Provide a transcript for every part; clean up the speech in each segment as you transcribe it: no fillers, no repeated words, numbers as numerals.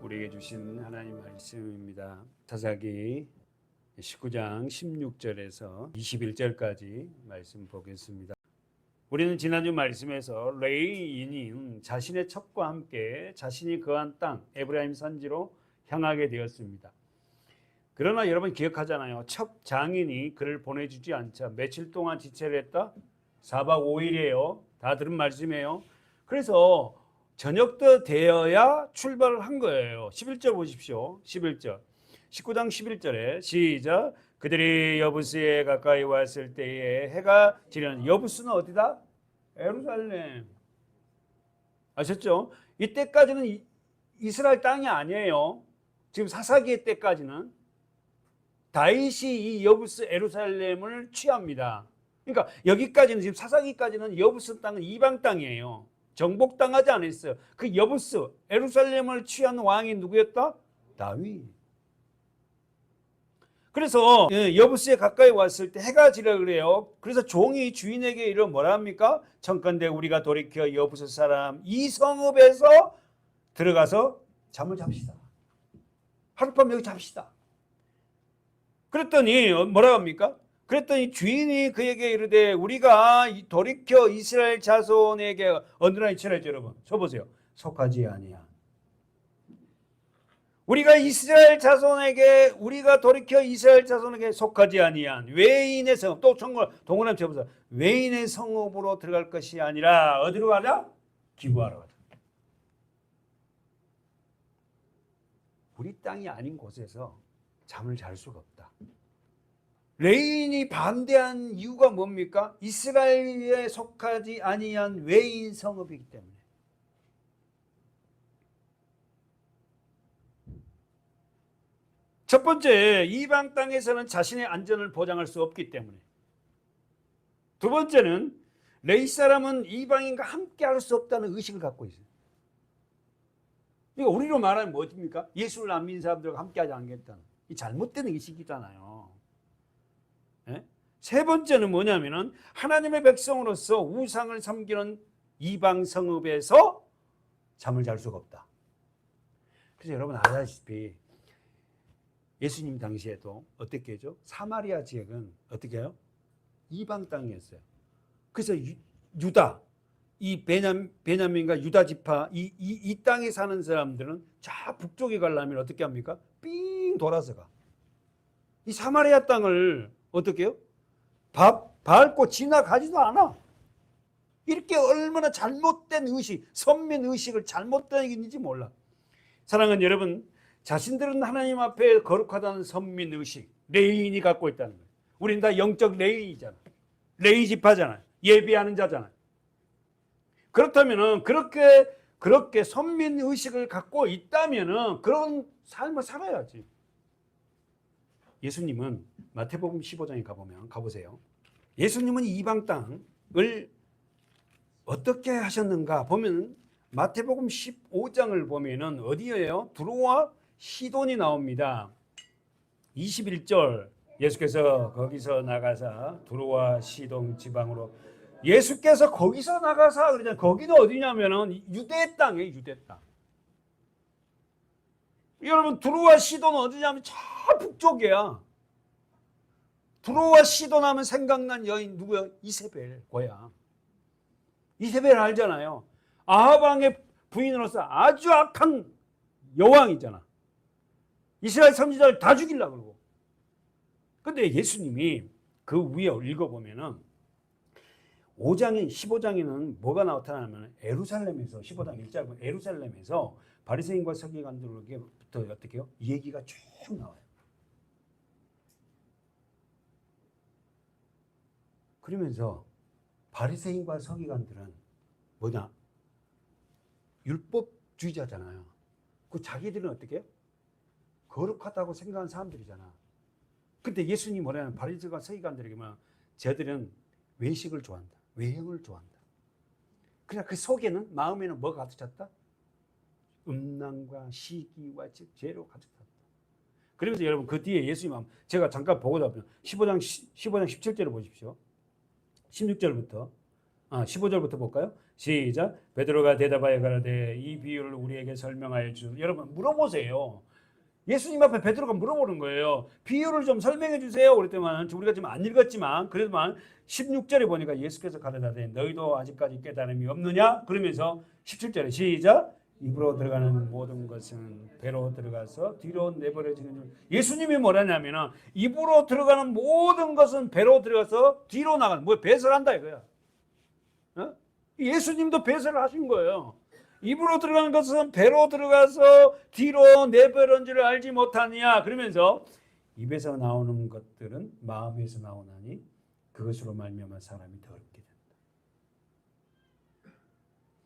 우리에게 주신 하나님 말씀입니다. 사사기 19장 16절에서 21절까지 말씀 보겠습니다. 우리는 지난주 말씀에서 레위인이 자신의 첩과 함께 자신이 거한 땅 에브라임 산지로 향하게 되었습니다. 그러나 여러분 기억하잖아요. 첩 장인이 그를 보내주지 않자 며칠 동안 지체를 했다? 4박 5일이에요. 다 들은 말씀이에요. 그래서 저녁 때 되어야 출발을 한 거예요. 11절 보십시오. 11절. 19장 11절에 시작. 그들이 여부스에 가까이 왔을 때에 해가 지려는 여부스는 어디다? 예루살렘. 아셨죠? 이때까지는 이스라엘 땅이 아니에요. 지금 사사기의 때까지는 다윗이 이 여부스 예루살렘을 취합니다. 그러니까 여기까지는 지금 사사기까지는 여부스 땅은 이방 땅이에요. 정복당하지 않았어요. 그 여부스 예루살렘을 취한 왕이 누구였다? 다윗. 그래서 여부스에 가까이 왔을 때 해가 지려 그래요. 그래서 종이 주인에게 이르러 뭐라 합니까? 청컨대 우리가 돌이켜 여부스 사람 이 성읍에서 들어가서 잠을 잡시다. 하룻밤 여기 잡시다. 그랬더니 뭐라 합니까? 그랬더니 주인이 그에게 이르되 우리가 돌이켜 이스라엘 자손에게 어느 나라에 치라죠 여러분? 쳐보세요. 속하지 아니야. 우리가 돌이켜 이스라엘 자손에게 속하지 아니한 외인의 성읍, 또 동그라미 쳐보세요. 외인의 성읍으로 들어갈 것이 아니라 어디로 가자? 기부하러 가자. 우리 땅이 아닌 곳에서 잠을 잘 수가 없다. 레인이 반대한 이유가 뭡니까? 이스라엘에 속하지 아니한 외인 성읍이기 때문에. 첫 번째, 이방 땅에서는 자신의 안전을 보장할 수 없기 때문에. 두 번째는 레위 사람은 이방인과 함께 할 수 없다는 의식을 갖고 있어요. 그러니까 우리로 말하면 뭐입니까? 예수를 안 믿는 사람들과 함께 하지 않겠다는 이 잘못된 의식이잖아요. 네? 세 번째는 뭐냐면은 하나님의 백성으로서 우상을 섬기는 이방 성읍에서 잠을 잘 수가 없다. 그래서 여러분 아시다시피 예수님 당시에도 어떻게 하죠? 사마리아 지역은 어떻게 해요? 이방 땅이었어요. 그래서 유다, 이 베냐민과 유다 지파 이 땅에 사는 사람들은 저 북쪽에 가려면 어떻게 합니까? 삥 돌아서 가. 이 사마리아 땅을 어떻게 해요? 밟고 지나가지도 않아. 이렇게 얼마나 잘못된 의식, 선민 의식을 잘못된 얘기인지 몰라. 사랑하는 여러분, 자신들은 하나님 앞에 거룩하다는 선민 의식, 레위인이 갖고 있다는 거예요. 우리는 다 영적 레위이잖아. 레위 지파잖아요. 예비하는 자잖아요. 그렇다면은 그렇게 선민 의식을 갖고 있다면은 그런 삶을 살아야지. 예수님은 마태복음 15장에 가보세요. 예수님은 이방 땅을 어떻게 하셨는가 보면 마태복음 15장을 보면은 어디예요? 두로와 시돈이 나옵니다. 21절 예수께서 거기서 나가사 두로와 시돈 지방으로 예수께서 거기서 나가사 그러잖아요. 거기는 어디냐면은 유대 땅이에요. 유대 땅. 여러분 두로와 시돈은 어디냐면 저 북쪽이야. 두로와 시돈 하면 생각난 여인 누구야? 이세벨 고향. 이세벨 알잖아요. 아합 왕의 부인으로서 아주 악한 여왕이잖아. 이스라엘 선지자를 다 죽이려고 그러고. 근데 예수님이 그 위에 읽어보면은 15장에는 뭐가 나타나면 예루살렘에서 15장 1절 보면 예루살렘에서 바리새인과 서기관들로부터 어떻게 해요? 얘기가 쭉 나와요. 그러면서 바리새인과 서기관들은 뭐냐? 율법주의자잖아요. 그 자기들은 어떻게 해요? 거룩하다고 생각하는 사람들이잖아. 근데 예수님이 뭐냐면 바리새인과 서기관들에게 뭐 쟤들은 외식을 좋아한다. 외형을 좋아한다. 그냥 그 속에는 마음에는 뭐가 가득 찼다? 음란과 시기와 죄로 가득 찼다. 그러면서 여러분 그 뒤에 예수님 제가 잠깐 보고 잡으면 15장 17절을 보십시오. 16절부터 15절부터 볼까요? 시작. 베드로가 대답하여 가라되 이 비유를 우리에게 설명하여 주. 여러분 물어보세요. 예수님 앞에 베드로가 물어보는 거예요. 비유를 좀 설명해 주세요. 그랬더니 우리가 지금 안 읽었지만 그래도만 16절에 보니까 예수께서 가르치되 너희도 아직까지 깨달음이 없느냐? 그러면서 17절에 시작. 입으로 들어가는 모든 것은 배로 들어가서 뒤로 내버려지는 줄. 예수님이 뭐라냐면은 입으로 들어가는 모든 것은 배로 들어가서 뒤로 나가는. 뭐 배설한다 이거야. 어? 예수님도 배설을 하신 거예요. 입으로 들어가는 것은 배로 들어가서 뒤로 내버린 줄 알지 못하느냐. 그러면서 입에서 나오는 것들은 마음에서 나오나니 그것으로 말미암아 사람이 더럽게 된다.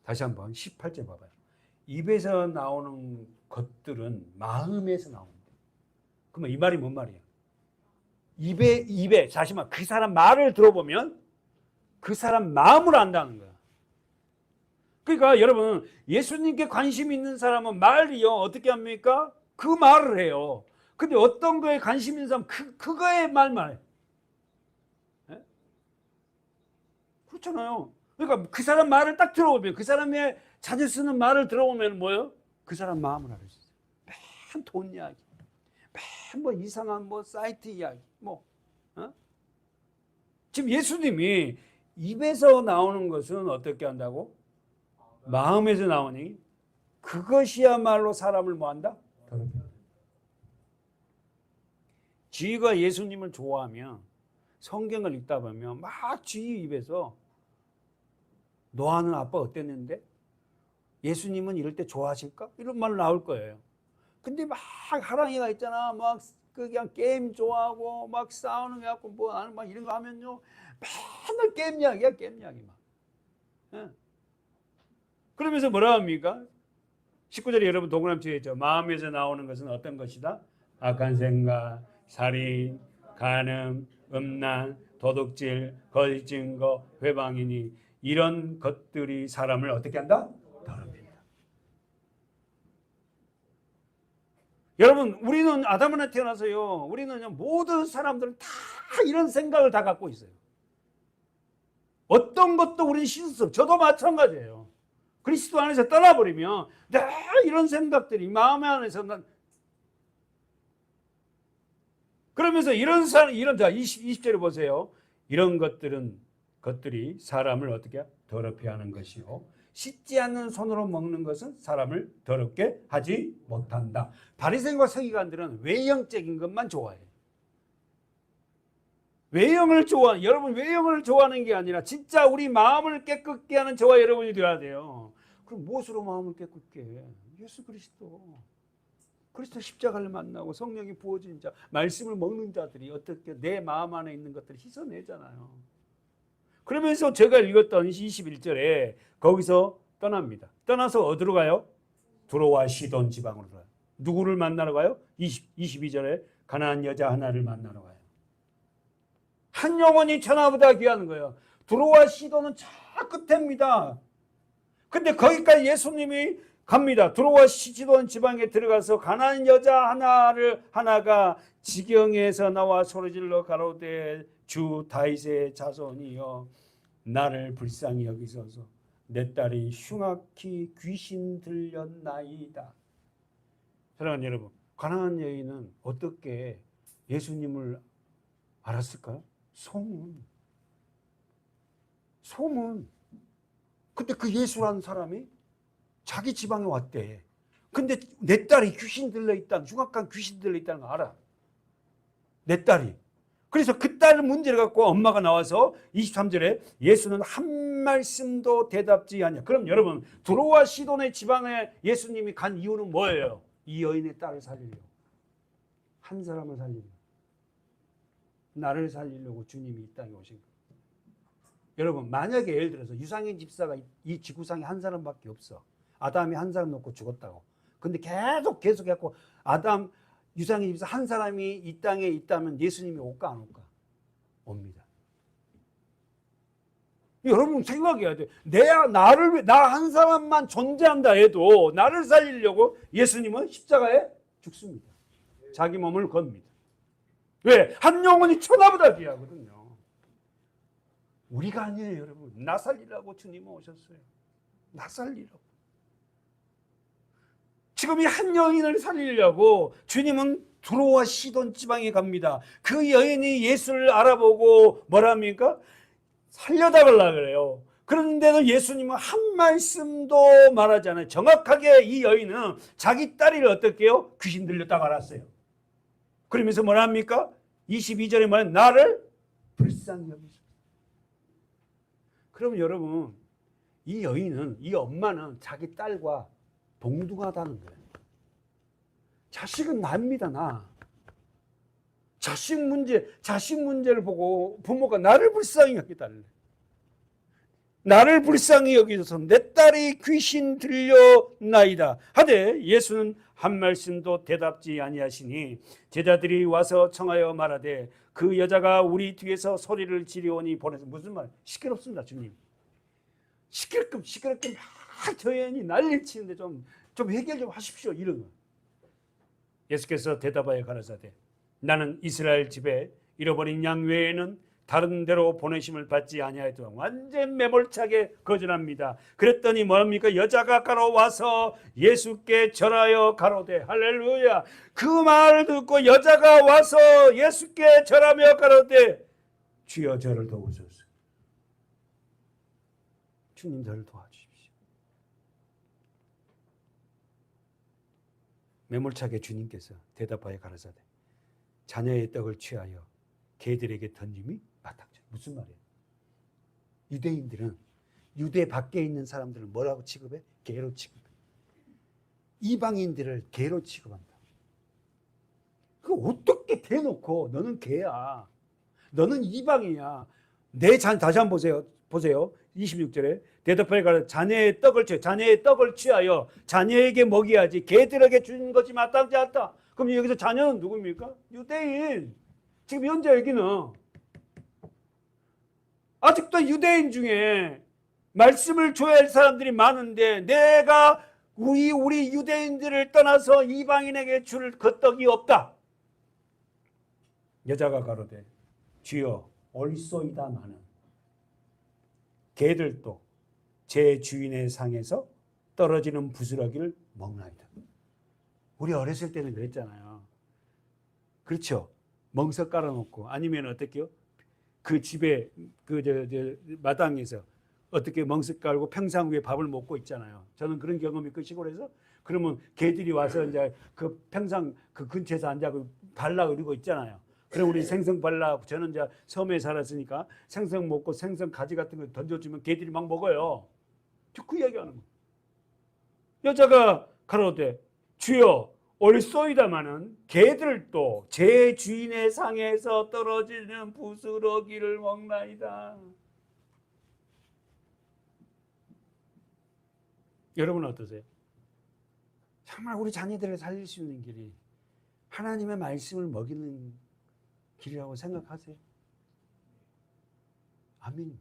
다시 한번 18절 봐봐요. 입에서 나오는 것들은 마음에서 나온다. 그러면 이 말이 뭔 말이에요? 입에 다시 말해 그 사람 말을 들어보면 그 사람 마음을 안다는 거야. 그러니까 여러분 예수님께 관심 있는 사람은 말이요 어떻게 합니까? 그 말을 해요. 근데 어떤 거에 관심 있는 사람은 그거에 말만 해요. 네? 그렇잖아요. 그러니까 그 사람 말을 딱 들어보면 그 사람의 자주 쓰는 말을 들어보면 뭐예요? 그 사람 마음을 알을 수 있어요. 맨 돈 이야기, 맨 뭐 이상한 뭐 사이트 이야기, 지금 예수님이 입에서 나오는 것은 어떻게 한다고? 마음에서 나오니 그것이야말로 사람을 뭐한다? 쥐가 예수님을 좋아하면 성경을 읽다 보면 막 쥐 입에서 노아는 아빠 어땠는데? 예수님은 이럴 때 좋아하실까? 이런 말 나올 거예요. 근데 막 하랑이가 있잖아. 막 그냥 게임 좋아하고 막 싸우는 게 갖고 뭐 하는 막 이런 거 하면요. 맨날 게임 이야기야, 게임 이야기 막. 예. 그러면서 뭐라 합니까? 19절에 여러분 동그라미 있죠. 마음에서 나오는 것은 어떤 것이다? 악한 생각, 살인, 간음, 음란, 도둑질, 거짓 증거, 회방이니 이런 것들이 사람을 어떻게 한다? 더럽힌다. 여러분 우리는 아담으로 태어나서요. 우리는 모든 사람들은 다 이런 생각을 다 갖고 있어요. 어떤 것도 우리는 씻을 수 없어요. 저도 마찬가지예요. 그리스도 안에서 떠나버리면 다 이런 생각들이 마음 안에서 그러면서 이런 사람 자 20절에 보세요. 이런 것들이 사람을 어떻게 더럽게 하는 것이요. 씻지 않는 손으로 먹는 것은 사람을 더럽게 하지 못한다. 바리새인과 서기관들은 외형적인 것만 좋아해요. 여러분 외형을 좋아하는 게 아니라 진짜 우리 마음을 깨끗게 하는 저와 여러분이 되어야 돼요. 그럼 무엇으로 마음을 깨끗게 해? 예수 그리스도 십자가를 만나고 성령이 부어진 자, 말씀을 먹는 자들이 어떻게 내 마음 안에 있는 것들을 씻어내잖아요. 그러면서 제가 읽었던 21절에 거기서 떠납니다. 떠나서 어디로 가요? 두로와 시돈 지방으로 가요. 누구를 만나러 가요? 22절에 가나안 여자 하나를 만나러 가요. 한 영혼이 천하보다 귀한 거예요. 두로와 시돈은 저 끝입니다. 근데 거기까지 예수님이 갑니다. 두로와 시돈 지방에 들어가서 가나안 여자 하나가 지경에서 나와 소리질러 가로되 주 다윗의 자손이여 나를 불쌍히 여기소서 내 딸이 흉악히 귀신 들렸나이다. 사랑하는 여러분, 가나안 여인은 어떻게 예수님을 알았을까요? 소문. 근데 그 예수라는 사람이 자기 지방에 왔대. 근데 내 딸이 귀신 들려있다는, 흉악한 귀신 들려있다는 거 알아. 내 딸이. 그래서 그 딸을 문제를 갖고 엄마가 나와서 23절에 예수는 한 말씀도 대답지 않냐. 그럼 여러분 두로와 시돈의 지방에 예수님이 간 이유는 뭐예요? 이 여인의 딸을 살리려고. 한 사람을 살리려고. 나를 살리려고 주님이 이 땅에 오신 거예요. 여러분 만약에 예를 들어서 유상현 집사가 이 지구상에 한 사람밖에 없어. 아담이 한 사람 놓고 죽었다고. 근데 계속 해갖고 유상현 집사 한 사람이 이 땅에 있다면 예수님이 올까 안 올까? 옵니다. 여러분 생각해야 돼. 나 한 사람만 존재한다 해도 나를 살리려고 예수님은 십자가에 죽습니다. 자기 몸을 겁니다. 왜? 한 영혼이 천하보다 귀하거든요. 우리가 아니에요, 여러분. 나 살리라고 주님은 오셨어요. 나 살리라고. 지금 이 한 여인을 살리려고 주님은 두로와 시돈 지방에 갑니다. 그 여인이 예수를 알아보고 뭐랍니까? 살려달라 그래요. 그런데도 예수님은 한 말씀도 말하지 않아요. 정확하게 이 여인은 자기 딸을 어떻게 해요? 귀신 들렸다고 알았어요. 그러면서 뭐랍니까? 22절에 말해 나를 불쌍히 여기소서. 그럼 여러분, 이 여인은, 이 엄마는 자기 딸과 동등하다는 거예요. 자식은 납니다, 나. 자식 문제를 보고 부모가 나를 불쌍히 여기달래. 나를 불쌍히 여기셔서 내 딸이 귀신 들려나이다 하되 예수는 한 말씀도 대답지 아니하시니 제자들이 와서 청하여 말하되 그 여자가 우리 뒤에서 소리를 지르오니 보내서. 무슨 말? 시끄럽습니다, 주님. 시끄럽게 막 저 여인이 난리를 치는데 좀 해결 좀 하십시오, 이런 거. 예수께서 대답하여 가라사대 나는 이스라엘 집에 잃어버린 양 외에는 다른 데로 보내심을 받지 아니하였다. 완전 매몰차게 거절합니다. 그랬더니 뭐합니까? 여자가 가로와서 예수께 절하여 가로되. 할렐루야. 그 말을 듣고 여자가 와서 예수께 절하며 가로되 주여 저를 도우소서. 주님 저를 도와주십시오. 매몰차게 주님께서 대답하여 가라사대 자녀의 떡을 취하여 개들에게 던짐이 마땅하죠. 무슨 말이에요? 유대인들은 유대 밖에 있는 사람들을 뭐라고 취급해? 개로 취급해. 이방인들을 개로 취급한다. 그 어떻게 대놓고 너는 개야, 너는 이방이야. 다시 한번 보세요. 26절에 대답하여 가라 자녀의 떡을 취하여 자녀에게 먹여야지 개들에게 주는 것이 마땅지 않다. 그럼 여기서 자녀는 누구입니까? 유대인. 지금 현재 여기는 아직도 유대인 중에 말씀을 줘야 할 사람들이 많은데 내가 우리 유대인들을 떠나서 이방인에게 줄 그 떡이 없다. 여자가 가로되 주여 옳소이다마는 개들도 제 주인의 상에서 떨어지는 부스러기를 먹나이다. 우리 어렸을 때는 그랬잖아요. 그렇죠? 멍석 깔아놓고 아니면 어떻게요? 그 집에 마당에서 어떻게 멍석 깔고 평상 위에 밥을 먹고 있잖아요. 저는 그런 경험이 있고 시골에서 그러면 개들이 와서 이제 그 평상 그 근처에서 앉아고 발라 그리고 있잖아요. 그럼 우리 생선 발라, 저는 이제 섬에 살았으니까 생선 먹고 생선 가지 같은 거 던져주면 개들이 막 먹어요. 그 이야기하는 거. 여자가 가로되 주여 옳소이다마는 개들도 제 주인의 상에서 떨어지는 부스러기를 먹나이다. 여러분 어떠세요? 정말 우리 자녀들을 살릴 수 있는 길이 하나님의 말씀을 먹이는 길이라고 생각하세요? 아멘.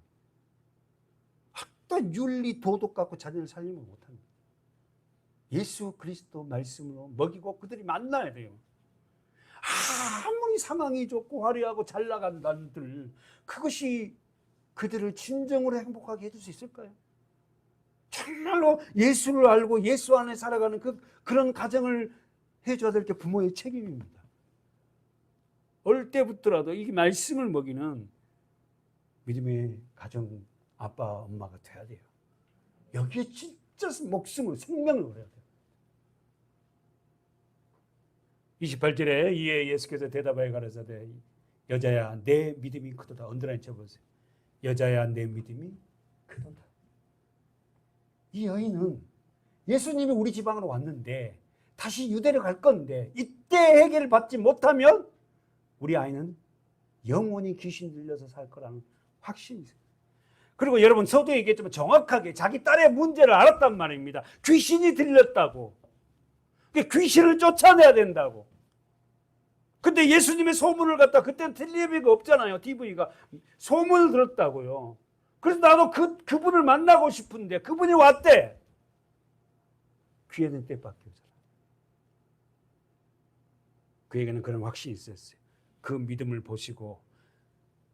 어떤 윤리 도덕 갖고 자녀를 살리면 못합니다. 예수 그리스도 말씀으로 먹이고 그들이 만나야 돼요. 아무리 상황이 좋고 화려하고 잘 나간 날들, 그것이 그들을 진정으로 행복하게 해줄 수 있을까요? 정말로 예수를 알고 예수 안에 살아가는 그런 가정을 해줘야 될 게 부모의 책임입니다. 어릴 때부터라도 이 말씀을 먹이는 믿음의 가정 아빠 엄마가 돼야 돼요. 여기에 진짜 목숨을 생명을 걸어야 돼요. 28절에 이에 예수께서 대답하여 가라사대 여자야 내 믿음이 크도다. 언더라인 쳐보세요. 여자야 내 믿음이 크도다. 이 여인은 예수님이 우리 지방으로 왔는데 다시 유대로 갈 건데 이때 해결을 받지 못하면 우리 아이는 영원히 귀신 들려서 살 거라는 확신이 있어요. 그리고 여러분 서두에 얘기했지만 정확하게 자기 딸의 문제를 알았단 말입니다. 귀신이 들렸다고. 귀신을 쫓아내야 된다고. 근데 예수님의 소문을 갖다 그때는 텔레비가 없잖아요. TV가. 소문을 들었다고요. 그래서 나도 그분을 만나고 싶은데 그분이 왔대. 귀에는 때밖에 없잖아. 그에게는 그런 확신이 있었어요. 그 믿음을 보시고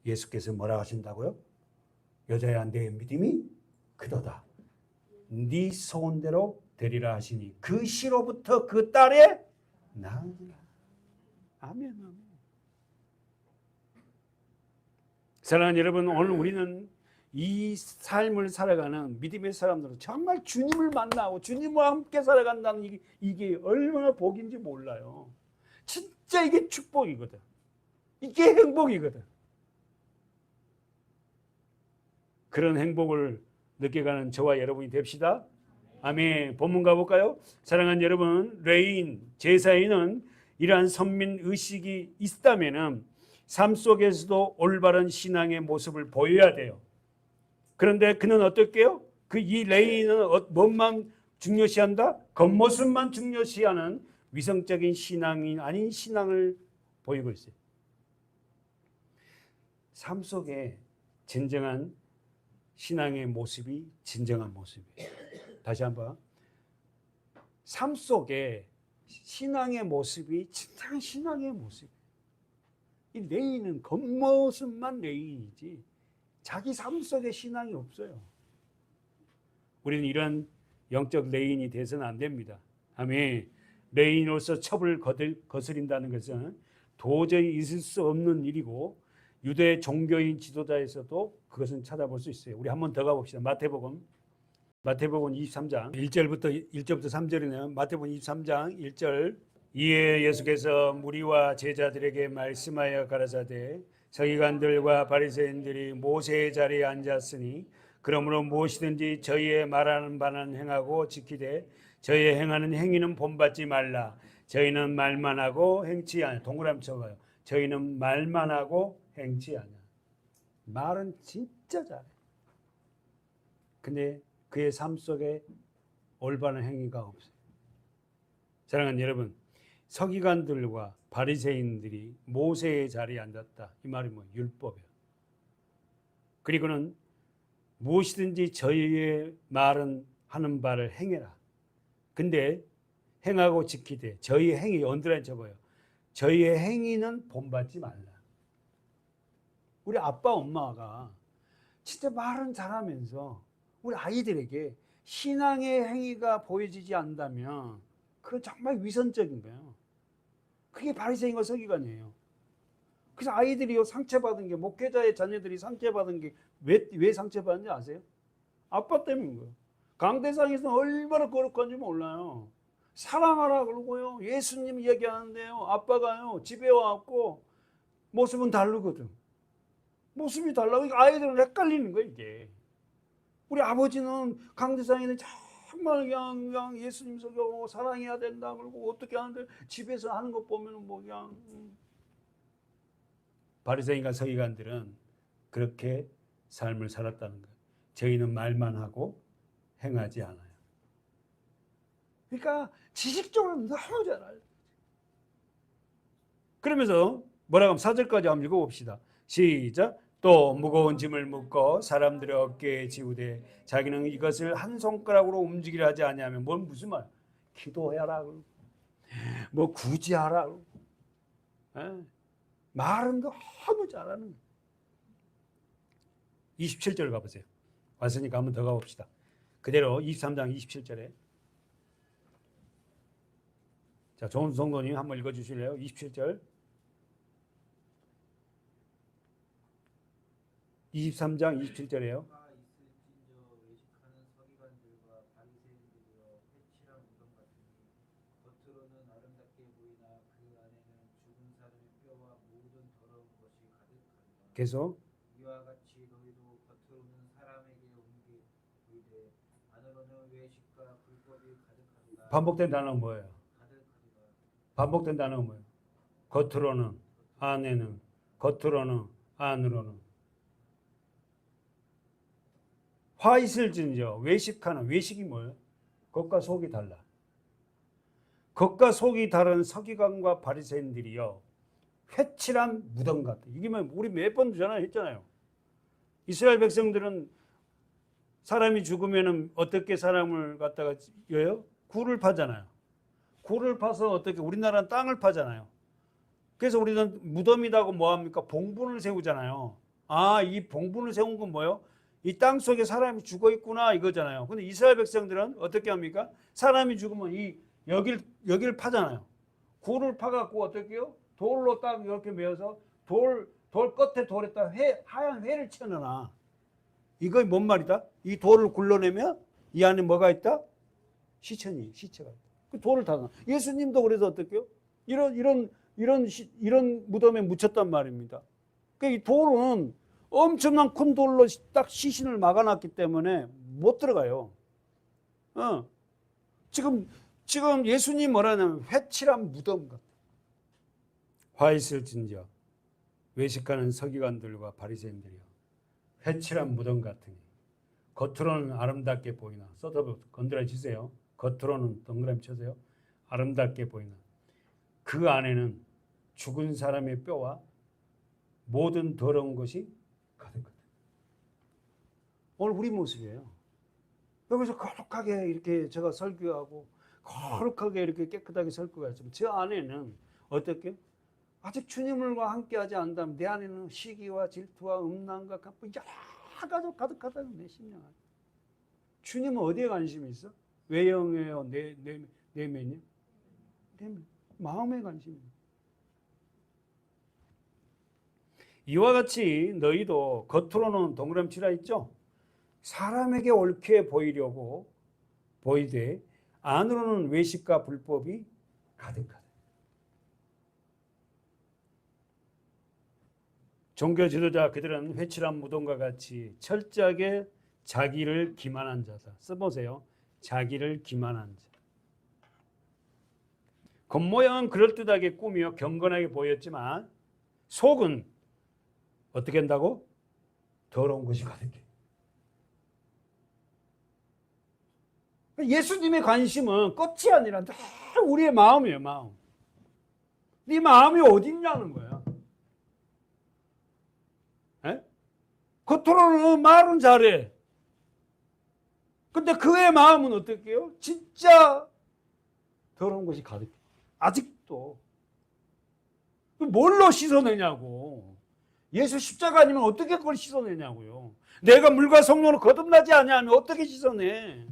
예수께서 뭐라 하신다고요? 여자야 내 믿음이 크도다. 네 소원대로 되리라 하시니 그 시로부터 그 딸의 나으니라. 아멘, 아멘. 사랑하는 여러분, 오늘 우리는 이 삶을 살아가는 믿음의 사람들은 정말 주님을 만나고 주님과 함께 살아간다는 이게 얼마나 복인지 몰라요. 진짜 이게 축복이거든. 이게 행복이거든. 그런 행복을 느껴가는 저와 여러분이 됩시다. 아멘. 본문 가볼까요? 사랑하는 여러분, 레인 제사인은 이러한 선민 의식이 있다면은 삶 속에서도 올바른 신앙의 모습을 보여야 돼요. 그런데 그는 어떨게요? 이 레인은 뭔만 중요시한다? 겉모습만 중요시하는 위성적인 신앙이 아닌 신앙을 보이고 있어요. 삶 속에 진정한 신앙의 모습이 진정한 모습이에요. 다시 한번. 삶 속에 신앙의 모습이 진정한 신앙의 모습이에요. 이 레인은 겉모습만 레인이지 자기 삶 속에 신앙이 없어요. 우리는 이런 영적 레인이 돼서는 안 됩니다. 아멘. 레인으로서 첩을 거스린다는 것은 도저히 있을 수 없는 일이고 유대 종교인 지도자에서도 그것은 찾아볼 수 있어요. 우리 한 번 더 가봅시다. 마태복음 23장 1절부터 3절이네요. 마태복음 23장 1절. 이에 예수께서 무리와 제자들에게 말씀하여 가라사대 서기관들과 바리새인들이 모세의 자리에 앉았으니 그러므로 무엇이든지 저희의 말하는 바는 행하고 지키되 저희의 행하는 행위는 본받지 말라. 저희는 말만 하고 행치 않아. 동그라미 쳐봐요. 저희는 말만 하고 행치 않아. 말은 진짜 잘해. 근데 그의 삶 속에 올바른 행위가 없어요. 사랑하는 여러분, 서기관들과 바리새인들이 모세의 자리에 앉았다. 이 말이 뭐 율법이에요. 그리고는 무엇이든지 저희의 말은 하는 바를 행해라. 근데 행하고 지키되 저희의 행위 언더라인 쳐봐요. 저희의 행위는 본받지 말라. 우리 아빠 엄마가 진짜 말은 잘하면서 우리 아이들에게 신앙의 행위가 보여지지 않는다면 그건 정말 위선적인 거예요. 그게 바리새인과 서기관이에요. 그래서 아이들이 상처받은 게 목회자의 자녀들이 상처받은 게 왜 상처받는지 아세요? 아빠 때문인 거예요. 강대상에서 얼마나 거룩한지 몰라요. 사랑하라 그러고요. 예수님 얘기하는데요. 아빠가요 집에 와갖고 모습은 다르거든. 모습이 달라고 아이들은 헷갈리는 거예요 이게. 우리 아버지는 강대상에는 정말 그냥 예수님 속여 사랑해야 된다 그러고 어떻게 하는데 집에서 하는 것 보면 뭐 그냥 바리새인과 서기관들은 그렇게 삶을 살았다는 거예요. 저희는 말만 하고 행하지 않아요. 그러니까 지식적으로 너무 잘 알아요. 그러면서 뭐라고 하면 4절까지 한번 읽어봅시다. 시작. 또 무거운 짐을 묶어 사람들의 어깨에 지우되 자기는 이것을 한 손가락으로 움직이려 하지 아니하면 뭔 무슨 말? 기도해라 그러고 뭐 구제하라 그러고 말은 너무 잘하는 거예요. 27절 가보세요. 왔으니까 한번 더 가봅시다. 그대로 23장 27절에 자, 좋은 성도님 한번 읽어주실래요? 27절 23장 27절에요. 계속 이와 같이 너희도 겉으로는 사람에게 보이되 안으로는 외식과 불법이 가득하도다. 반복된 단어는 뭐예요? 반복된 단어는 뭐예요? 겉으로는 안에는 겉으로는 안으로는 화 있을진저 외식하는 외식이 뭐예요? 겉과 속이 달라. 겉과 속이 다른 서기관과 바리새인들이요 회칠한 무덤 같아. 이게 우리 몇 번 전화했잖아요. 이스라엘 백성들은 사람이 죽으면 어떻게 사람을 갖다가 여요? 굴을 파잖아요. 굴을 파서 어떻게 우리나라는 땅을 파잖아요. 그래서 우리는 무덤이라고 뭐합니까? 봉분을 세우잖아요. 아, 이 봉분을 세운 건 뭐예요? 이 땅 속에 사람이 죽어 있구나 이거잖아요. 근데 이스라엘 백성들은 어떻게 합니까? 사람이 죽으면 이 여기를 파잖아요. 굴을 파갖고 어떻게 해요? 돌로 딱 이렇게 메어서 돌 끝에 돌에다 하얀 회를 쳐넣어. 이거 뭔 말이다? 이 돌을 굴러내면 이 안에 뭐가 있다? 시체가 있다. 그 돌을 다 넣어. 예수님도 그래서 어떻게요? 이런 무덤에 묻혔단 말입니다. 그러니까 이 돌은 엄청난 큰 돌로 딱 시신을 막아놨기 때문에 못 들어가요. 지금 예수님 뭐라냐면 회칠한 무덤 같아. 화 있을진저 외식하는 서기관들과 바리새인들이요, 회칠한 무덤 같으니 겉으로는 아름답게 보이나, 써서 건드려 주세요. 겉으로는 동그라미 쳐세요. 아름답게 보이나 그 안에는 죽은 사람의 뼈와 모든 더러운 것이 가득하다. 오늘 우리 모습이에요. 여기서 거룩하게 이렇게 제가 설교하고 거룩하게 이렇게 깨끗하게 설교했지만 저 안에는 어떻게? 아직 주님과 함께하지 않는다면 내 안에는 시기와 질투와 음란과 가쁜 여러 가지 가득하다는 내 심령 안에. 주님은 어디에 관심이 있어? 외형에요? 내면이요? 내면. 마음에 관심이 있어. 이와 같이 너희도 겉으로는 동그라미 치라 있죠? 사람에게 옳게 보이려고 보이되 안으로는 외식과 불법이 가득하다. 종교 지도자 그들은 회칠한 무덤과 같이 철저하게 자기를 기만한 자다. 써보세요. 자기를 기만한 자. 겉모양은 그럴듯하게 꾸며 경건하게 보였지만 속은 어떻게 한다고? 더러운 것이 가득해. 예수님의 관심은 끝이 아니라 우리의 마음이에요. 마음. 네 마음이 어디 있냐는 거야. 에? 겉으로는 말은 잘해. 근데 그의 마음은 어떨게요? 진짜 더러운 것이 가득해. 아직도. 뭘로 씻어내냐고. 예수 십자가 아니면 어떻게 그걸 씻어내냐고요. 내가 물과 성령으로 거듭나지 않으면 어떻게 씻어내.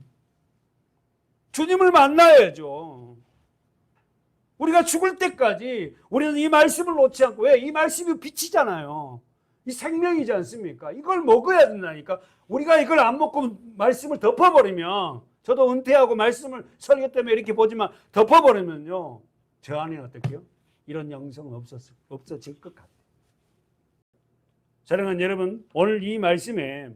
주님을 만나야죠. 우리가 죽을 때까지 우리는 이 말씀을 놓지 않고, 왜? 이 말씀이 빛이잖아요. 이 생명이지 않습니까? 이걸 먹어야 된다니까. 우리가 이걸 안 먹고 말씀을 덮어버리면, 저도 은퇴하고 말씀을 설교 때문에 이렇게 보지만 덮어버리면요, 저 안에 어떻게요? 이런 영성은 없어질 것 같아요. 사랑하는 여러분, 오늘 이 말씀에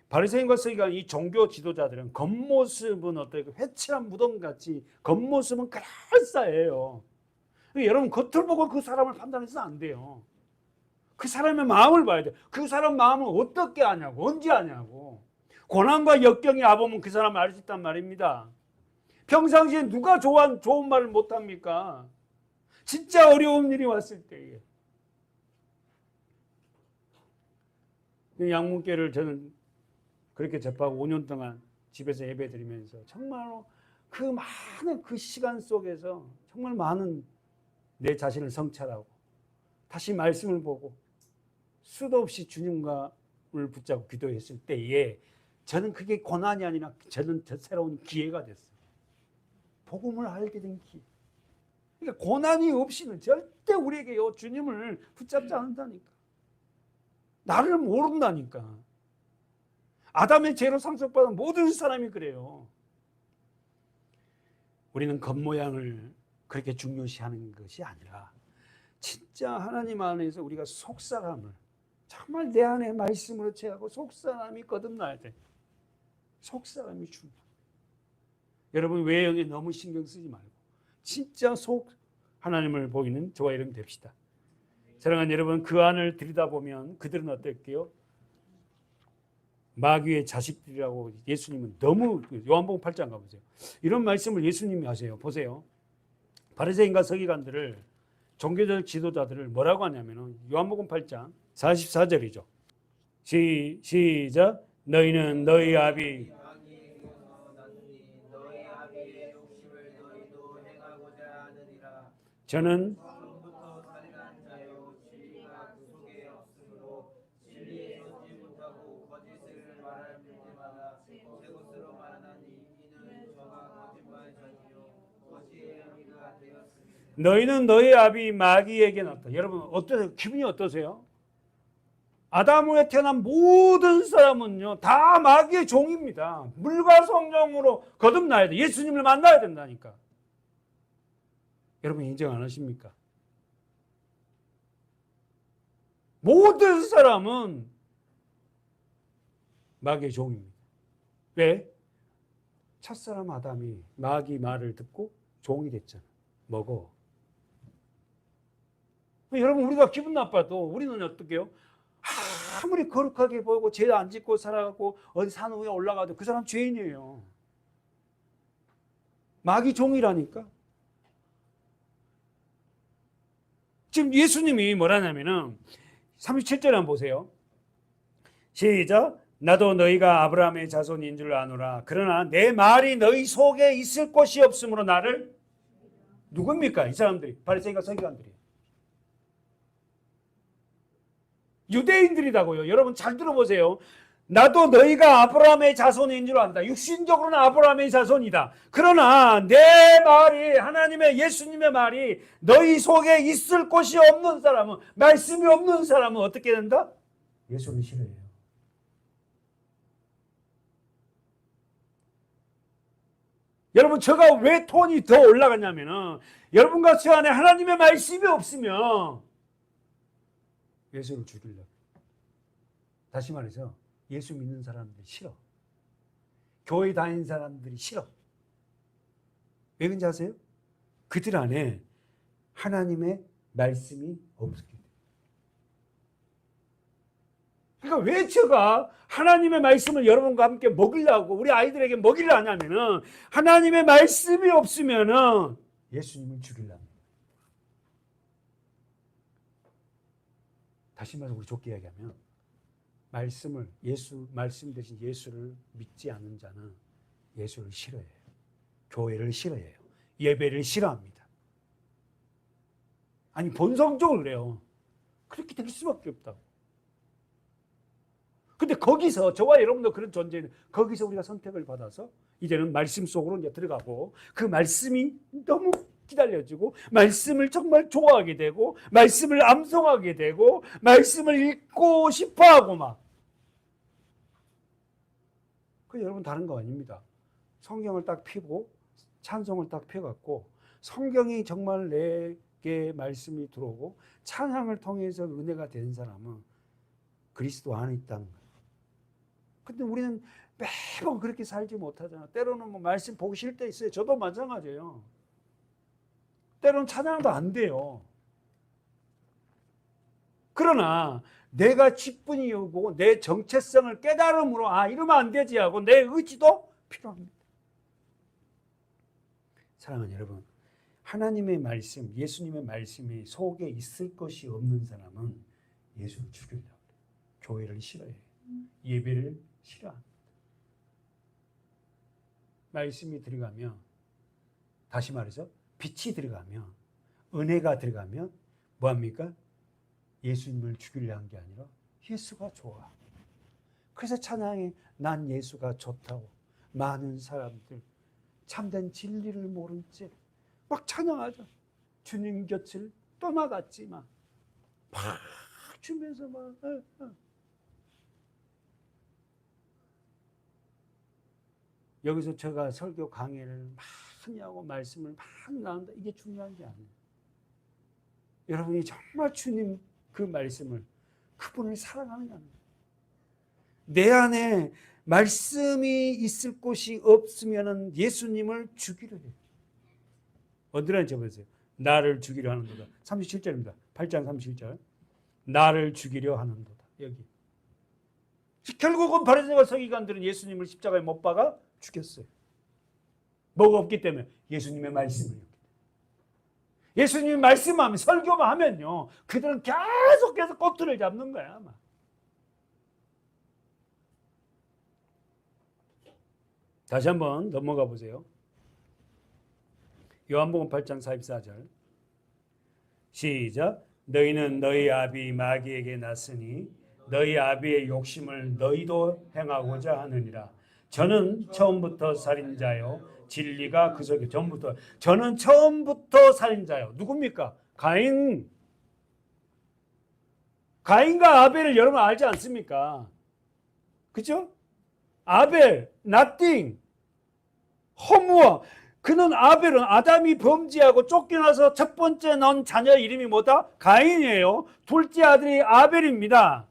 바리새인과 서기관, 이 종교 지도자들은 겉모습은 어떻게 회칠한 무덤같이 겉모습은 그럴싸해요. 여러분, 겉을 보고 그 사람을 판단해서는 안 돼요. 그 사람의 마음을 봐야 돼요. 그 사람 마음을 어떻게 아냐고, 언제 아냐고. 고난과 역경이 와보면 그 사람을 알 수 있단 말입니다. 평상시에 누가 좋은 말을 못합니까? 진짜 어려운 일이 왔을 때에. 양문교를 저는 그렇게 접하고 5년 동안 집에서 예배 드리면서 정말로 그 많은 그 시간 속에서 정말 많은 내 자신을 성찰하고 다시 말씀을 보고 수도 없이 주님과를 붙잡고 기도했을 때에 저는 그게 고난이 아니라 저는 새로운 기회가 됐어요. 복음을 알게 된 기회. 그러니까 고난이 없이는 절대 우리에게요 주님을 붙잡지 않는다니까. 나를 모른다니까. 아담의 죄로 상속받은 모든 사람이 그래요. 우리는 겉모양을 그렇게 중요시하는 것이 아니라 진짜 하나님 안에서 우리가 속사람을 정말 내 안에 말씀으로 채하고 속사람이 거듭나야 돼. 속사람이 중요해. 여러분 외형에 너무 신경 쓰지 말고 진짜 속 하나님을 보이는 저와 여러분 됩시다. 사랑하는 여러분, 그 안을 들여다보면 그들은 어떨게요? 마귀의 자식들이라고 예수님은 너무, 요한복음 8장 가보세요. 이런 말씀을 예수님이 하세요. 보세요. 바리새인과 서기관들을, 종교적 지도자들을 뭐라고 하냐면 요한복음 8장 44절이죠. 시작. 너희는 너희 아비 저는 너희는 너희 아비 마귀에게 났다. 여러분 어떠세요? 기분이 어떠세요? 아담 후에 태어난 모든 사람은요 다 마귀의 종입니다. 물과 성령으로 거듭나야 돼. 예수님을 만나야 된다니까. 여러분 인정 안 하십니까? 모든 사람은 마귀의 종입니다. 왜? 첫사람 아담이 마귀 말을 듣고 종이 됐잖아. 먹어. 여러분 우리가 기분 나빠도 우리는 어떻게 해요? 아무리 거룩하게 보이고 죄 안 짓고 살아가고 어디 산 위에 올라가도 그 사람 죄인이에요. 마귀 종이라니까. 지금 예수님이 뭐라냐면은 37절 한번 보세요. 시작. 나도 너희가 아브라함의 자손인 줄 아노라. 그러나 내 말이 너희 속에 있을 곳이 없으므로 나를 누굽니까? 이 사람들이 바리새인과 서기관들이 유대인들이라고요. 여러분 잘 들어보세요. 나도 너희가 아브라함의 자손인 줄 안다. 육신적으로는 아브라함의 자손이다. 그러나 내 말이 하나님의 예수님의 말이 너희 속에 있을 곳이 없는 사람은 말씀이 없는 사람은 어떻게 된다? 예수를 싫어해요. 여러분 제가 왜 톤이 더 올라갔냐면은 여러분과 저 안에 하나님의 말씀이 없으면 예수를 죽이려고. 다시 말해서 예수 믿는 사람들이 싫어. 교회 다니는 사람들이 싫어. 왜 그런지 아세요? 그들 안에 하나님의 말씀이 없었기 때문에. 그러니까 왜 제가 하나님의 말씀을 여러분과 함께 먹이려고 우리 아이들에게 먹이려 하냐면은 하나님의 말씀이 없으면은 예수님을 죽이려고. 다시 말해서 우리 좋게 얘기하면 말씀을 말씀 대신 예수를 믿지 않는 자는 예수를 싫어해요. 교회를 싫어해요. 예배를 싫어합니다. 아니 본성적으로 그래요. 그렇게 될 수밖에 없다고. 근데 거기서 저와 여러분도 그런 존재는 거기서 우리가 선택을 받아서 이제는 말씀 속으로 이제 들어가고 그 말씀이 너무 기다려지고 말씀을 정말 좋아하게 되고 말씀을 암송하게 되고 말씀을 읽고 싶어하고 막. 그 여러분 다른 거 아닙니다. 성경을 딱 펴고 찬송을 딱 펴갖고 성경이 정말 내게 말씀이 들어오고 찬양을 통해서 은혜가 된 사람은 그리스도 안에 있다는 거예요. 근데 우리는 매번 그렇게 살지 못하잖아. 때로는 뭐 말씀 보기 싫을 때 있어요. 저도 마찬가지예요. 때로는 찬양도 안 돼요. 그러나 내가 직분이 오고 내 정체성을 깨달음으로 이러면 안 되지 하고 내 의지도 필요합니다. 사랑하는 여러분, 하나님의 말씀, 예수님의 말씀이 속에 있을 것이 없는 사람은 예수를 죽이려고 해요. 교회를 싫어해요. 예배를 싫어합니다. 말씀이 들어가면 다시 말해서 빛이 들어가면 은혜가 들어가면 뭐합니까? 예수님을 죽이려 한 게 아니라 예수가 좋아. 그래서 찬양에 난 예수가 좋다고 많은 사람들 참된 진리를 모른 채 막 찬양하죠. 주님 곁을 떠나갔지만 막 주면서 막 여기서 제가 설교 강의를 많이 하고 말씀을 많이 나눈다. 이게 중요한 게 아니에요. 여러분이 정말 주님 그 말씀을 그분을 사랑하느냐는 거예요. 내 안에 말씀이 있을 곳이 없으면 예수님을 죽이려 해요. 어디라는지 보세요. 나를 죽이려 하는도다. 37절입니다. 8장 37절. 나를 죽이려 하는도다. 여기. 결국은 바리새인과 서기관들은 예수님을 십자가에 못 박아 죽였어요. 뭐가 없기 때문에 예수님의 말씀을. 예수님이 말씀하면 설교만 하면요. 그들은 계속해서 꼬투리를 잡는 거야. 아마. 다시 한번 넘어가 보세요. 요한복음 8장 44절. 시작. 너희는 너희 아비 마귀에게 났으니 너희 아비의 욕심을 너희도 행하고자 하느니라. 저는 처음부터 살인자요 진리가 그 속에 전부터. 저는 처음부터 살인자요. 누굽니까? 가인과 아벨을 여러분 알지 않습니까? 그죠? 아벨, nothing, 허무와. 그는 아벨은 아담이 범죄하고 쫓겨나서 첫 번째 낳은 자녀 이름이 뭐다? 가인이에요. 둘째 아들이 아벨입니다.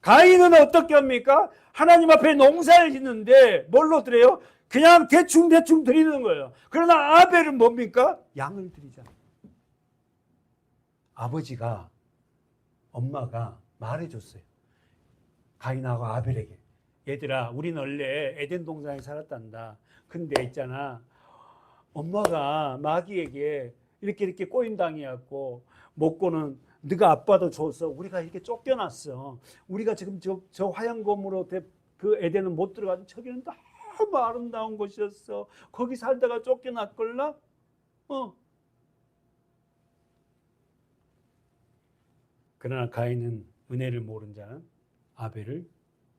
가인은 어떻게 합니까? 하나님 앞에 농사를 짓는데 뭘로 드려요? 그냥 대충 드리는 거예요. 그러나 아벨은 뭡니까? 양을 드리잖아요. 아버지가, 엄마가 말해줬어요. 가인하고 아벨에게. 얘들아, 우린 원래 에덴 동산에 살았단다. 근데 있잖아, 엄마가 마귀에게 이렇게 꼬임당해갖고 먹고는 네가 아빠도 줘서 우리가 이렇게 쫓겨났어. 우리가 지금 저 화양검으로 그 에덴은 못 들어가서 저기는 너무 아름다운 곳이었어. 거기 살다가 쫓겨났걸라? 그러나 가인은 은혜를 모른 자는 아벨을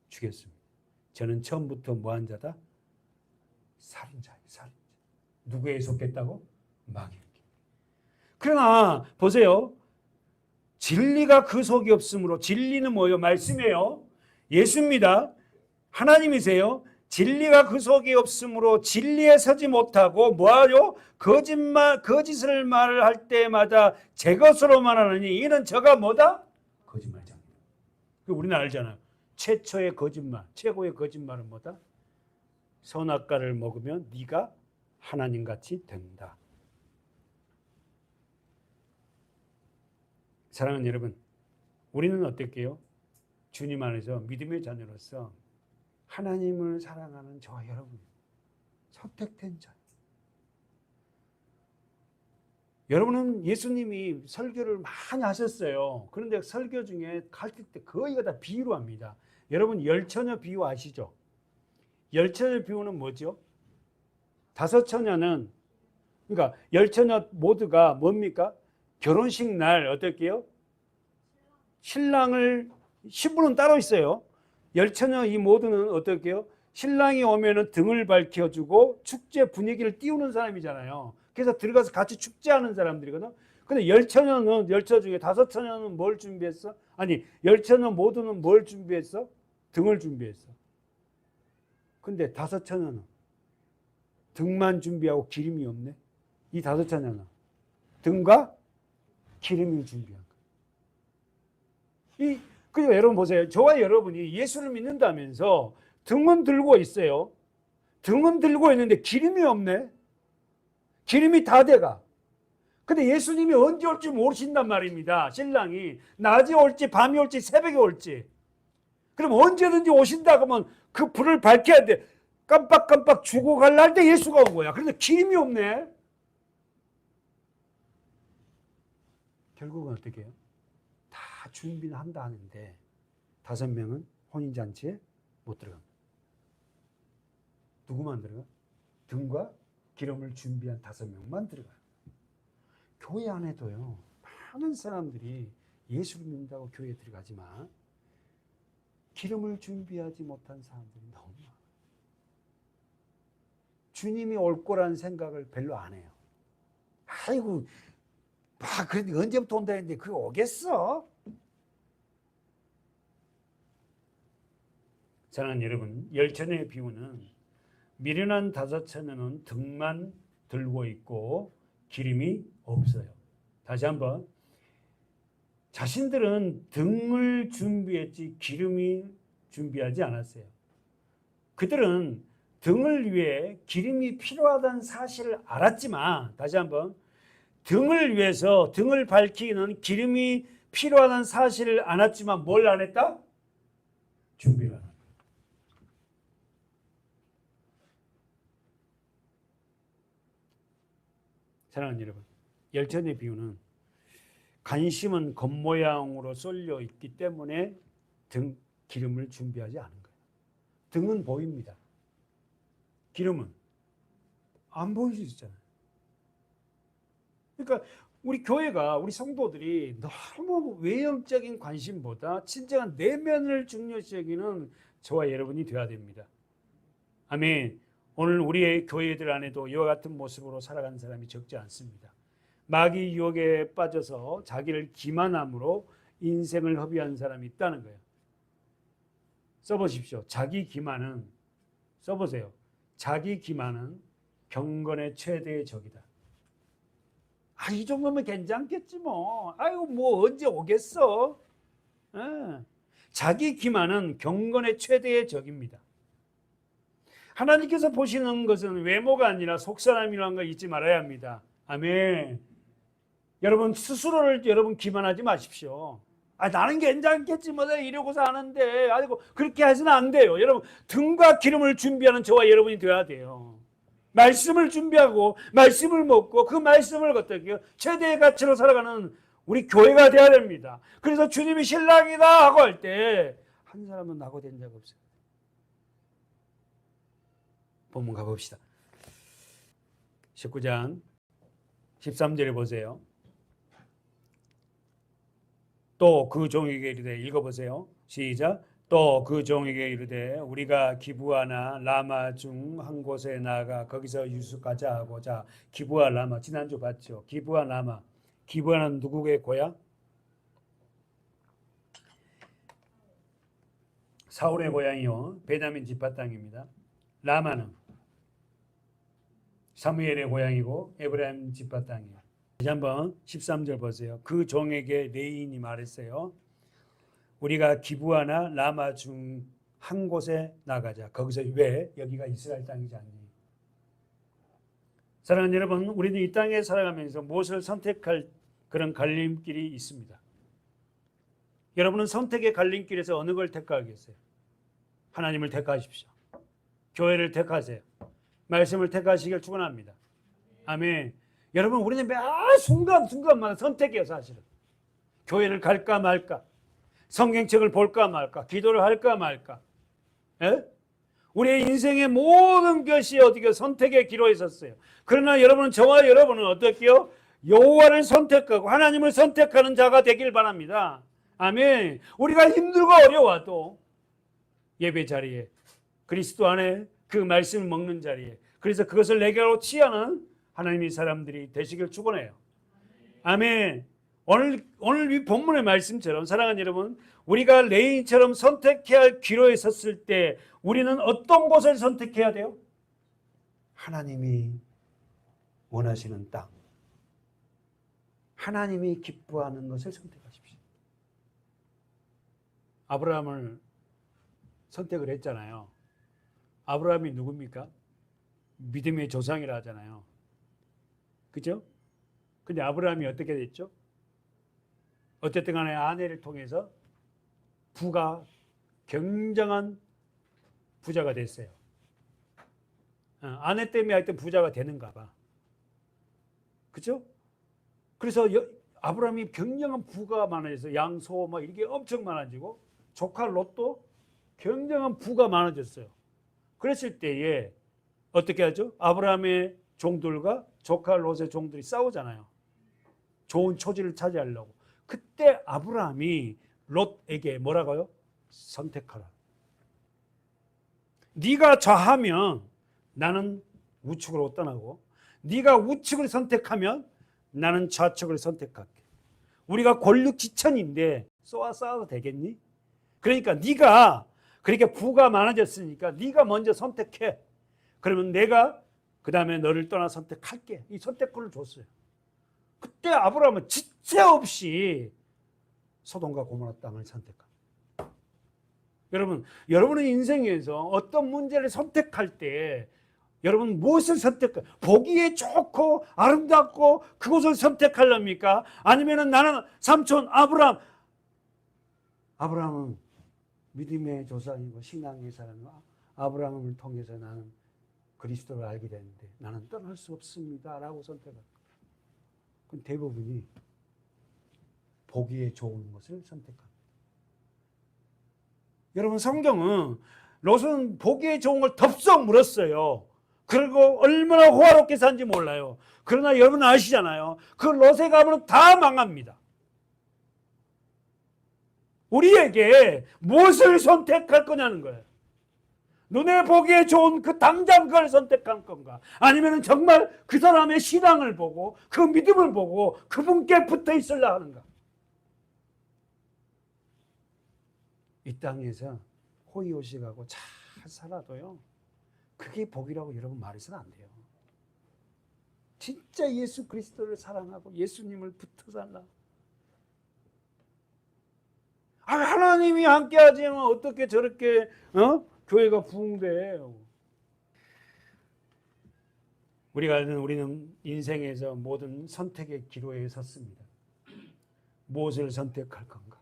죽였습니다. 저는 처음부터 뭐한 자다? 살인자예요. 살인자. 누구에 속했다고? 마귀에게. 그러나 보세요. 진리가 그 속에 없으므로. 진리는 뭐예요? 말씀이에요. 예수입니다. 하나님이세요. 진리가 그 속에 없으므로 진리에 서지 못하고 뭐하죠? 거짓을 말을 할 때마다 제 것으로 말하느니 이는 저가 뭐다? 거짓말장이다. 우리는 알잖아요. 최초의 거짓말, 최고의 거짓말은 뭐다? 선악과를 먹으면 네가 하나님같이 된다. 사랑하는 여러분, 우리는 어떨게요? 주님 안에서 믿음의 자녀로서 하나님을 사랑하는 저와 여러분, 선택된 자. 여러분은 예수님이 설교를 많이 하셨어요. 그런데 설교 중에 가르칠 때 거의가 다 비유로 합니다. 여러분 열처녀 비유 아시죠? 열처녀 비유는 뭐죠? 다섯 처녀는, 그러니까 열처녀 모두가 뭡니까? 결혼식 날 어떨게요? 신랑을, 신부는 따로 있어요. 열처녀 이 모두는 어떨게요? 신랑이 오면은 등을 밝혀주고 축제 분위기를 띄우는 사람이잖아요. 그래서 들어가서 같이 축제하는 사람들이거든. 근데 열처녀는, 열처 중에 다섯 처녀는 뭘 준비했어? 아니, 열처녀 모두는 뭘 준비했어? 등을 준비했어. 근데 다섯 처녀는 등만 준비하고 기름이 없네. 이 다섯 처녀는 등과 기름을 준비한 거예요. 그리고 여러분 보세요. 저와 여러분이 예수를 믿는다면서 등은 들고 있어요. 등은 들고 있는데 기름이 없네. 기름이 다 돼가. 근데 예수님이 언제 올지 모르신단 말입니다. 신랑이 낮에 올지 밤이 올지 새벽에 올지. 그럼 언제든지 오신다 그러면 그 불을 밝혀야 돼. 깜빡깜빡 죽어갈 날 때 예수가 온 거야. 그런데 기름이 없네. 결국은 어떻게 해요? 다 준비는 한다 하는데 5명은 혼인잔치에 못 들어갑니다. 누구만 들어가? 등과 기름을 준비한 5명만 들어가요. 교회 안에도요, 많은 사람들이 예수를 믿는다고 교회에 들어가지만 기름을 준비하지 못한 사람들이 너무 많아요. 주님이 올 거라는 생각을 별로 안 해요. 아이고, 그래도 언제부터 온다 했는데 그게 오겠어? 사랑하는 여러분, 열처녀의 비유는 미련한 다섯 처녀는 등만 들고 있고 기름이 없어요. 다시 한번, 자신들은 등을 준비했지 기름이 준비하지 않았어요. 그들은 등을 위해 기름이 필요하다는 사실을 알았지만, 다시 한번, 등을 위해서 등을 밝히는 기름이 필요하다는 사실을 알았지만 뭘 안 했다? 준비를 안 했다. 사랑하는 여러분, 열처녀의 비유는 관심은 겉모양으로 쏠려 있기 때문에 기름을 준비하지 않은 거예요. 등은 보입니다. 기름은 안 보일 수 있잖아요. 그러니까 우리 교회가, 우리 성도들이 너무 외형적인 관심보다 진정한 내면을 중요시 여기는 저와 여러분이 되어야 됩니다. 아멘. 오늘 우리의 교회들 안에도 이와 같은 모습으로 살아가는 사람이 적지 않습니다. 마귀 유혹에 빠져서 자기를 기만함으로 인생을 허비한 사람이 있다는 거예요. 써보십시오. 자기 기만은, 써보세요. 자기 기만은 경건의 최대의 적이다. 이 정도면 괜찮겠지 뭐. 아이고 뭐 언제 오겠어. 자기 기만은 경건의 최대의 적입니다. 하나님께서 보시는 것은 외모가 아니라 속사람이라는 걸 잊지 말아야 합니다. 아멘. 여러분 스스로를 여러분 기만하지 마십시오. 나는 괜찮겠지 뭐 내가 이러고서 하는데 아이고 그렇게 해서는 안 돼요. 여러분 등과 기름을 준비하는 저와 여러분이 되어야 돼요. 말씀을 준비하고 말씀을 먹고 그 말씀을 어떻게 최대의 가치로 살아가는 우리 교회가 되어야 됩니다. 그래서 주님이 신랑이다 하고 할 때 한 사람은 낙오된 적 없어요. 본문 가봅시다. 19장 13절에 보세요. 또 그 종에게 이르되, 읽어보세요. 시작. 또 그 종에게 이르되 우리가 기브아나 라마 중 한 곳에 나가 거기서 유숙하자 하고. 자, 기브아 라마 지난주 봤죠. 기브아 라마. 기브아는 누구의 고향? 사울의 고향이요 베냐민 지파 땅입니다. 라마는 사무엘의 고향이고 에브라임 지파 땅이에요. 다시 한번 13절 보세요. 그 종에게 레인이 말했어요. 우리가 기브아나 라마 중 한 곳에 나가자. 거기서 왜? 여기가 이스라엘 땅이지 않니? 사랑하는 여러분, 우리는 이 땅에 살아가면서 무엇을 선택할 그런 갈림길이 있습니다. 여러분은 선택의 갈림길에서 어느 걸 택하겠어요? 하나님을 택하십시오. 교회를 택하세요. 말씀을 택하시길 축원합니다. 아멘. 여러분 우리는 매 순간순간마다 선택이에요. 사실은 교회를 갈까 말까, 성경책을 볼까 말까, 기도를 할까 말까. 우리의 인생의 모든 것이 어떻게 선택의 기로에 있었어요. 그러나 여러분은, 저와 여러분은 어떻게요? 여호와를 선택하고 하나님을 선택하는 자가 되길 바랍니다. 아멘. 우리가 힘들고 어려워도 예배 자리에, 그리스도 안에 그 말씀을 먹는 자리에, 그래서 그것을 내게로 취하는 하나님의 사람들이 되시길 축원해요. 아멘. 오늘 이 본문의 말씀처럼 사랑하는 여러분, 우리가 레인처럼 선택해야 할 기로에 섰을 때 우리는 어떤 곳을 선택해야 돼요? 하나님이 원하시는 땅, 하나님이 기뻐하는 것을 선택하십시오. 아브라함을 선택을 했잖아요. 아브라함이 누굽니까? 믿음의 조상이라 하잖아요. 그죠? 근데 아브라함이 어떻게 됐죠? 어쨌든 간에 아내를 통해서 굉장한 부자가 됐어요. 아내 때문에 하여튼 부자가 되는가 봐. 그죠? 그래서 아브라함이 굉장한 부가 많아져서 양소 막 이게 엄청 많아지고 조카 롯도 굉장한 부가 많아졌어요. 그랬을 때에 어떻게 하죠? 아브라함의 종들과 조카 롯의 종들이 싸우잖아요. 좋은 초지를 차지하려고. 그때 아브라함이 롯에게 뭐라고요? 선택하라. 네가 좌하면 나는 우측으로 떠나고, 네가 우측을 선택하면 나는 좌측을 선택할게. 우리가 권력지천인데 싸워도 되겠니? 그러니까 네가 그렇게 부가 많아졌으니까 네가 먼저 선택해. 그러면 내가 그 다음에 너를 떠나 선택할게. 이 선택권을 줬어요. 그때 아브라함은 지체 없이 소돔과 고모라 땅을 선택합니다. 여러분은 인생에서 어떤 문제를 선택할 때 여러분 무엇을 선택할까요? 보기에 좋고 아름답고 그것을 선택하렵니까? 아니면 나는 삼촌 아브라함은 믿음의 조상이고 신앙의 사람이고 아브라함을 통해서 나는 그리스도를 알게 됐는데 나는 떠날 수 없습니다 라고 선택합니다. 그럼 대부분이 보기에 좋은 것을 선택합니다. 여러분, 성경은 롯은 보기에 좋은 걸 덥석 물었어요. 그리고 얼마나 호화롭게 산지 몰라요. 그러나 여러분 아시잖아요. 그 롯의 가문은 다 망합니다. 우리에게 무엇을 선택할 거냐는 거예요. 눈에 보기에 좋은 그 당장 그걸 선택할 건가? 아니면 정말 그 사람의 신앙을 보고 그 믿음을 보고 그분께 붙어 있으려 하는가? 이 땅에서 호의호식하고 잘 살아도요, 그게 복이라고 여러분 말해서는 안 돼요. 진짜 예수 그리스도를 사랑하고 예수님을 붙어 살라. 하나님이 함께 하지만 어떻게 저렇게 교회가 부흥돼? 우리는 인생에서 모든 선택의 기로에 섰습니다. 무엇을 선택할 건가?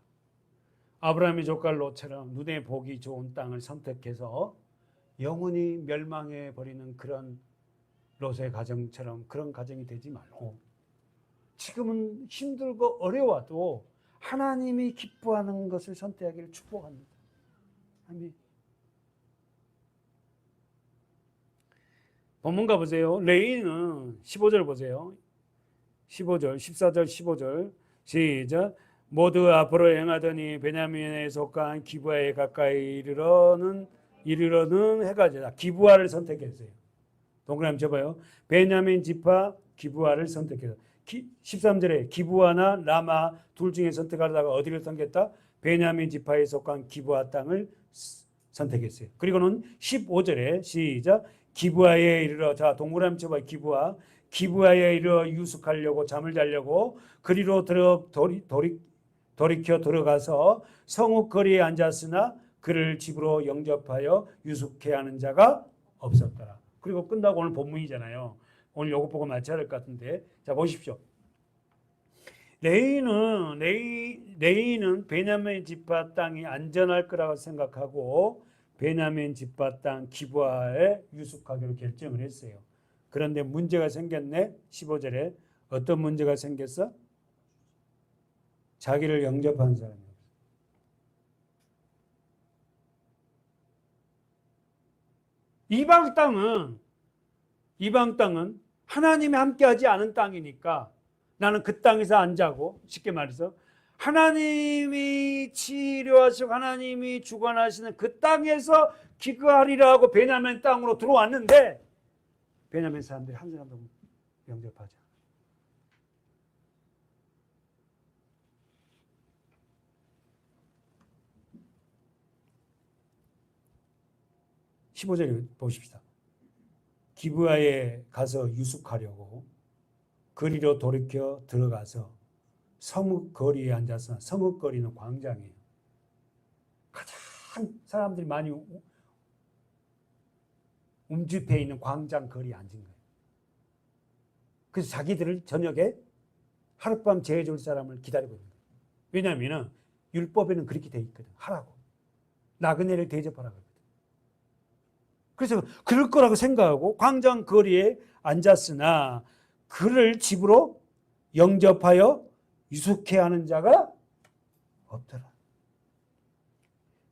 아브라함의 조카 롯처럼 눈에 보기 좋은 땅을 선택해서 영원히 멸망해 버리는 그런 롯의 가정처럼 그런 가정이 되지 말고, 지금은 힘들고 어려워도 하나님이 기뻐하는 것을 선택하기를 축복합니다. 아멘. 본문 가보세요. 레이는 15절 보세요. 15절, 14절, 15절 시작. 모두 앞으로 행하더니 베냐민에 속한 기브아에 가까이 이르러는 해가 지다. 기브아를 선택했어요. 동그라미 쳐봐요. 베냐민 지파 기브아를 선택해서 13절에 기브아나 라마 둘 중에 선택하다가 어디를 선택했다? 베냐민 지파에 속한 기브아 땅을 선택했어요. 그리고는 15절에 시작. 기브아에 이르러, 자 동그라미 쳐봐요. 기브아에 이르러 유숙하려고 잠을 자려고 그리로 돌이켜 들어가서 성읍 거리에 앉았으나 그를 집으로 영접하여 유숙해 하는 자가 없었더라. 그리고 끝나고 오늘 본문이잖아요. 오늘 요거 보고 맞춰야 될 것 같은데, 자 보십시오. 레이는 베냐민 지파 땅이 안전할 거라고 생각하고 베냐민 지파 땅 기브아에 유숙하기로 결정을 했어요. 그런데 문제가 생겼네. 15절에 어떤 문제가 생겼어? 자기를 영접한 사람이 없어. 이방 땅은 하나님이 함께하지 않은 땅이니까 나는 그 땅에서 안 자고, 쉽게 말해서 하나님이 치료하시고 하나님이 주관하시는 그 땅에서 기거하리라 고 베냐민 땅으로 들어왔는데 베냐민 사람들이 한 사람도 영접하지 않아. 15절에 보십시다. 기브아에 가서 유숙하려고 거리로 돌이켜 들어가서 성읍 거리에 앉아서, 성읍 거리는 광장이에요. 가장 사람들이 많이 움집해 있는 광장 거리에 앉은 거예요. 그래서 자기들을 저녁에 하룻밤 재워줄 사람을 기다리고 있는 거예요. 왜냐하면 율법에는 그렇게 돼 있거든. 하라고. 나그네를 대접하라고. 그래서 그럴 거라고 생각하고 광장 거리에 앉았으나 그를 집으로 영접하여 유숙해 하는 자가 없더라.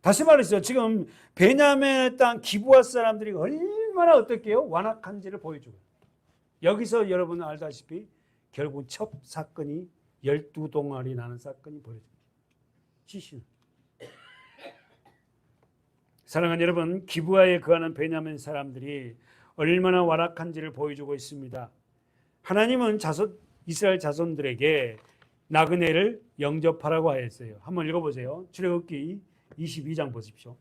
다시 말해서 지금 베냐민의 땅 기브아 사람들이 얼마나 어떻게요? 완악한지를 보여주고, 여기서 여러분은 알다시피 결국 첫 사건이 12동아리 나는 사건이 벌어집니다. 시신. 사랑하는 여러분, 기브아에 거하는 베냐민 사람들이 얼마나 완악한지를 보여주고 있습니다. 하나님은 이스라엘 자손들에게 나그네를 영접하라고 하였어요. 한번 읽어보세요. 출애굽기 22장 보십시오.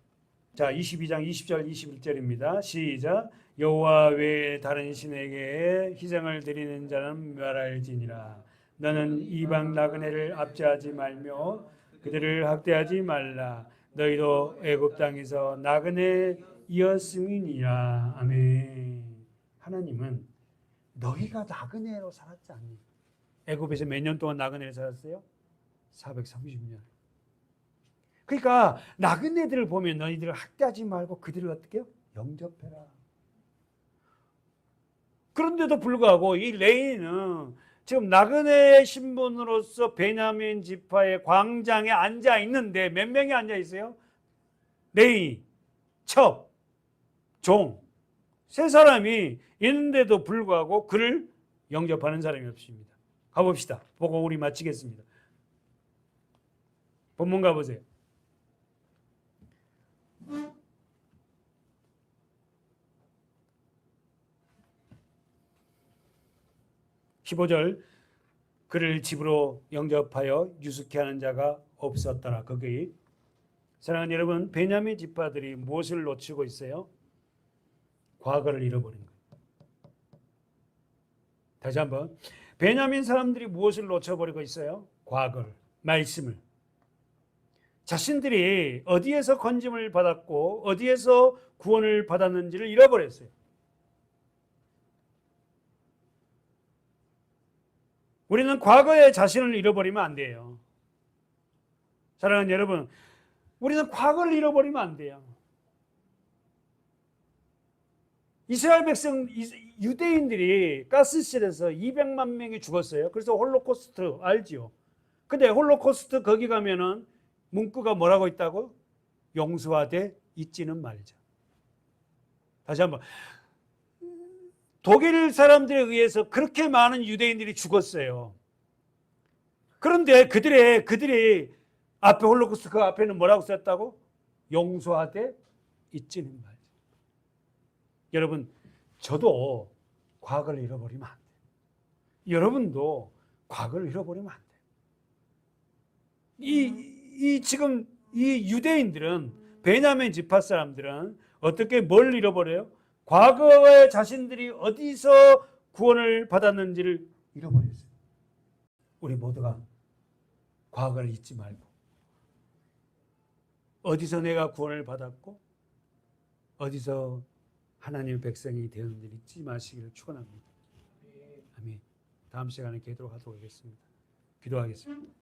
자, 22장 20절 21절입니다. 시작. 여호와 외에 다른 신에게 희생을 드리는 자는 멸할지니라. 너는 이방 나그네를 압제하지 말며 그들을 학대하지 말라. 너희도 애굽 땅에서 나그네였음이니라. 아멘. 하나님은 너희가 나그네로 살았지 않니? 애굽에서 몇 년 동안 나그네로 살았어요? 430년. 그러니까 나그네들을 보면 너희들을 학대하지 말고 그들을 어떻게 해요? 영접해라. 그런데도 불구하고 이 레이는 지금 나그네의 신분으로서 베냐민 지파의 광장에 앉아 있는데 몇 명이 앉아 있어요? 레이, 첩, 종, 세 사람이 있는데도 불구하고 그를 영접하는 사람이 없습니다. 가봅시다. 보고 우리 마치겠습니다. 본문 가보세요. 15절 그를 집으로 영접하여 유숙케 하는 자가 없었더라. 거기 사랑하는 여러분, 베냐민 지파들이 무엇을 놓치고 있어요? 과거를 잃어버린 거예요. 다시 한번, 베냐민 사람들이 무엇을 놓쳐버리고 있어요? 과거를, 말씀을. 자신들이 어디에서 건짐을 받았고 어디에서 구원을 받았는지를 잃어버렸어요. 우리는 과거의 자신을 잃어버리면 안 돼요. 사랑하는 여러분, 우리는 과거를 잃어버리면 안 돼요. 이스라엘 백성, 유대인들이 가스실에서 200만 명이 죽었어요. 그래서 홀로코스트 알지요? 근데 홀로코스트 거기 가면은 문구가 뭐라고 있다고? 용서하되 잊지는 말자. 다시 한번, 독일 사람들에 의해서 그렇게 많은 유대인들이 죽었어요. 그런데 그들이 앞에 홀로코스트 그 앞에는 뭐라고 썼다고? 용서하되 잊지는 말자. 여러분, 저도 과거를 잃어버리면 안 돼요. 여러분도 과거를 잃어버리면 안 돼요. 지금 이 유대인들은, 베냐민 지파 사람들은 어떻게 뭘 잃어버려요? 과거의 자신들이 어디서 구원을 받았는지를 잃어버렸어요. 우리 모두가 과거를 잊지 말고 어디서 내가 구원을 받았고 어디서 하나님의 백성이 되었는지 잊지 마시기를 축원합니다. 아멘. 다음 시간에 기도하도록 하겠습니다. 기도하겠습니다.